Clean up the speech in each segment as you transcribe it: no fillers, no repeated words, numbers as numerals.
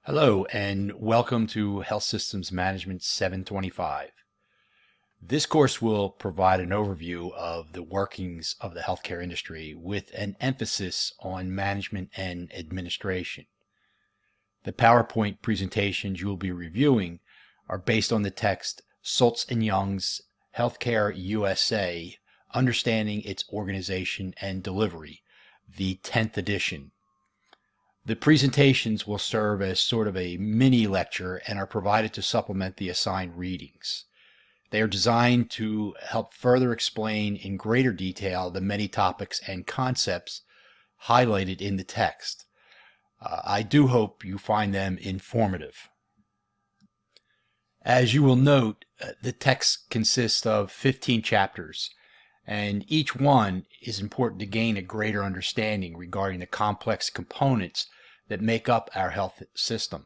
Hello and welcome to Health Systems Management 725. This course will provide an overview of the workings of the healthcare industry with an emphasis on management and administration. The PowerPoint presentations you will be reviewing are based on the text Sultz and Young's Healthcare USA, Understanding Its Organization and Delivery, the 10th edition. The presentations will serve as sort of a mini lecture and are provided to supplement the assigned readings. They are designed to help further explain in greater detail the many topics and concepts highlighted in the text. I do hope you find them informative. As you will note, the text consists of 15 chapters, and each one is important to gain a greater understanding regarding the complex components that make up our health system.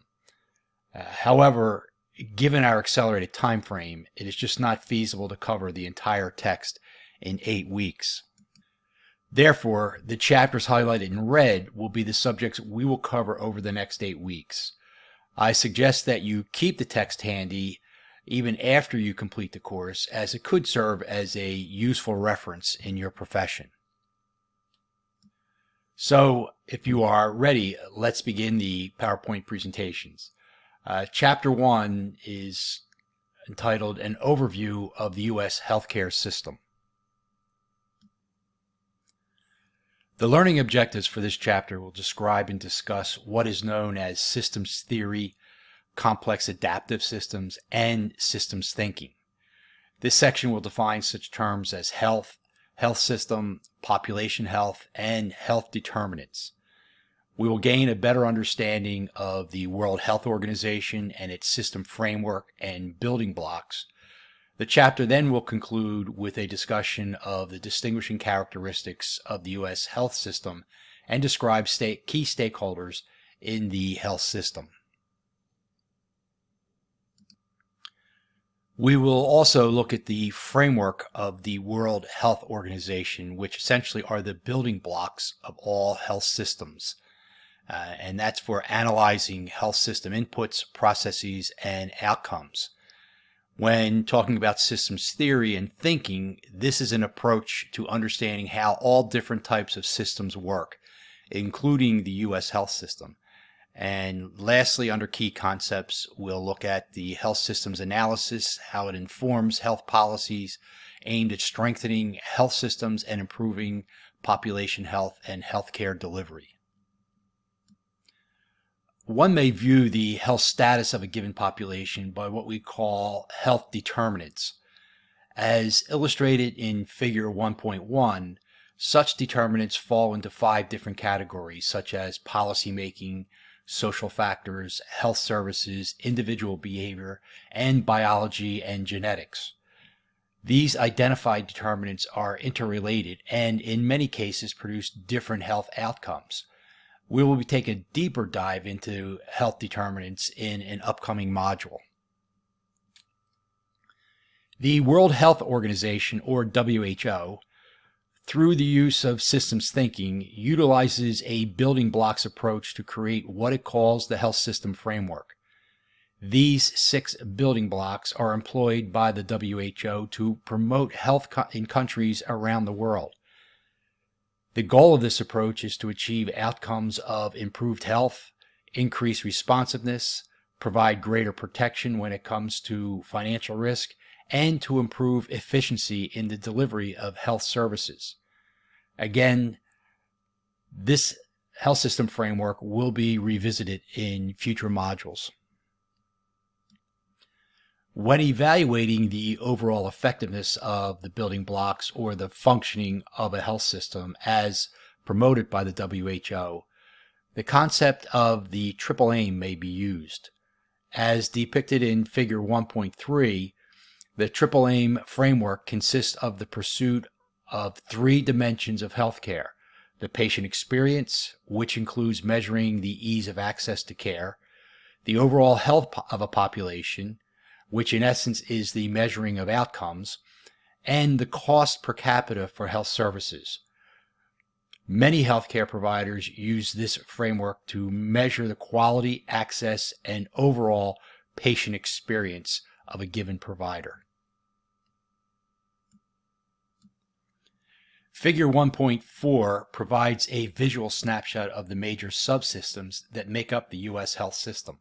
However, given our accelerated time frame, it is just not feasible to cover the entire text in 8 weeks. Therefore, the chapters highlighted in red will be the subjects we will cover over the next 8 weeks. I suggest that you keep the text handy even after you complete the course, as it could serve as a useful reference in your profession. So, if you are ready, let's begin the PowerPoint presentations. Chapter 1 is entitled An Overview of the U.S. Healthcare System. The learning objectives for this chapter will describe and discuss what is known as systems theory, complex adaptive systems, and systems thinking. This section will define such terms as health, health system, population health, and health determinants. We will gain a better understanding of the World Health Organization and its system framework and building blocks. The chapter then will conclude with a discussion of the distinguishing characteristics of the U.S. health system and describe key stakeholders in the health system. We will also look at the framework of the World Health Organization, which essentially are the building blocks of all health systems. And that's for analyzing health system inputs, processes, and outcomes. When talking about systems theory and thinking, this is an approach to understanding how all different types of systems work, including the U.S. health system. And lastly, under key concepts, we'll look at the health systems analysis, how it informs health policies aimed at strengthening health systems and improving population health and healthcare delivery. One may view the health status of a given population by what we call health determinants. As illustrated in Figure 1.1, such determinants fall into 5 different categories, such as policymaking, social factors, health services, individual behavior, and biology and genetics. These identified determinants are interrelated and in many cases produce different health outcomes. We will be taking a deeper dive into health determinants in an upcoming module. The World Health Organization, or WHO, through the use of systems thinking, utilizes a building blocks approach to create what it calls the health system framework. These 6 building blocks are employed by the WHO to promote health in countries around the world. The goal of this approach is to achieve outcomes of improved health, increased responsiveness, provide greater protection when it comes to financial risk, and to improve efficiency in the delivery of health services. Again, this health system framework will be revisited in future modules. When evaluating the overall effectiveness of the building blocks or the functioning of a health system as promoted by the WHO, the concept of the triple aim may be used. As depicted in Figure 1.3, the triple aim framework consists of the pursuit of 3 dimensions of healthcare: the patient experience, which includes measuring the ease of access to care; the overall health of a population, which in essence is the measuring of outcomes; and the cost per capita for health services. Many healthcare providers use this framework to measure the quality, access, and overall patient experience of a given provider. Figure 1.4 provides a visual snapshot of the major subsystems that make up the U.S. health system.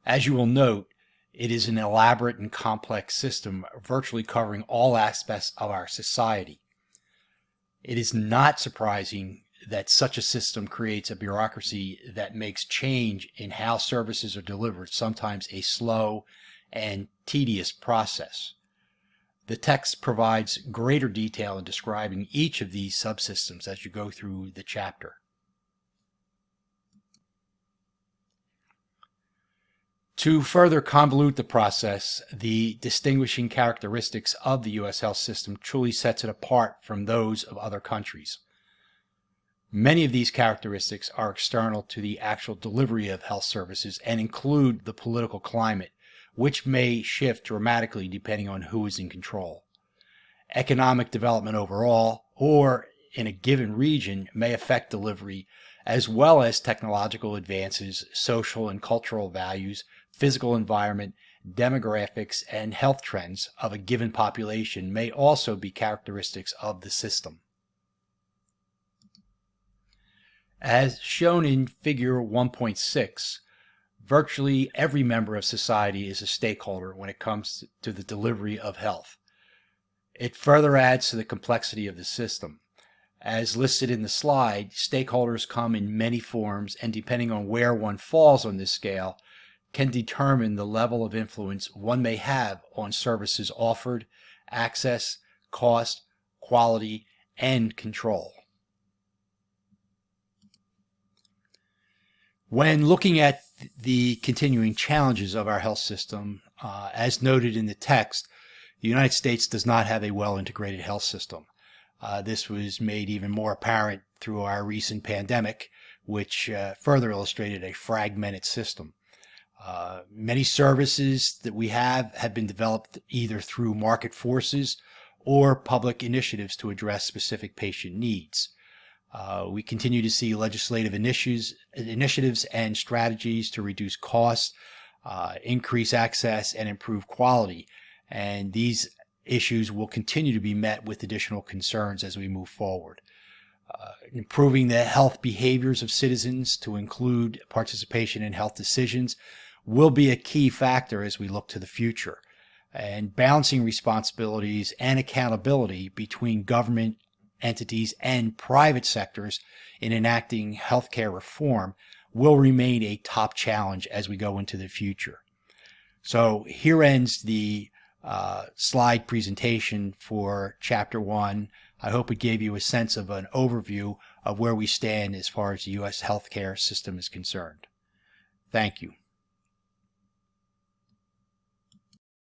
As you will note, it is an elaborate and complex system virtually covering all aspects of our society. It is not surprising that such a system creates a bureaucracy that makes change in how services are delivered sometimes a slow and tedious process. The text provides greater detail in describing each of these subsystems as you go through the chapter. To further convolute the process, the distinguishing characteristics of the U.S. health system truly sets it apart from those of other countries. Many of these characteristics are external to the actual delivery of health services and include the political climate, which may shift dramatically depending on who is in control. Economic development overall, or in a given region, may affect delivery, as well as technological advances, social and cultural values, physical environment, demographics, and health trends of a given population may also be characteristics of the system. As shown in Figure 1.6, virtually every member of society is a stakeholder when it comes to the delivery of health. It further adds to the complexity of the system. As listed in the slide, stakeholders come in many forms, and depending on where one falls on this scale, can determine the level of influence one may have on services offered, access, cost, quality, and control. When looking at the continuing challenges of our health system, as noted in the text, the United States does not have a well-integrated health system. This was made even more apparent through our recent pandemic, which further illustrated a fragmented system. Many services that we have been developed either through market forces or public initiatives to address specific patient needs. We continue to see legislative initiatives and strategies to reduce costs, increase access, and improve quality. And these issues will continue to be met with additional concerns as we move forward. Improving the health behaviors of citizens to include participation in health decisions will be a key factor as we look to the future. And balancing responsibilities and accountability between government entities and private sectors in enacting healthcare reform will remain a top challenge as we go into the future. So here ends the slide presentation for Chapter 1. I hope it gave you a sense of an overview of where we stand as far as the U.S. healthcare system is concerned. Thank you.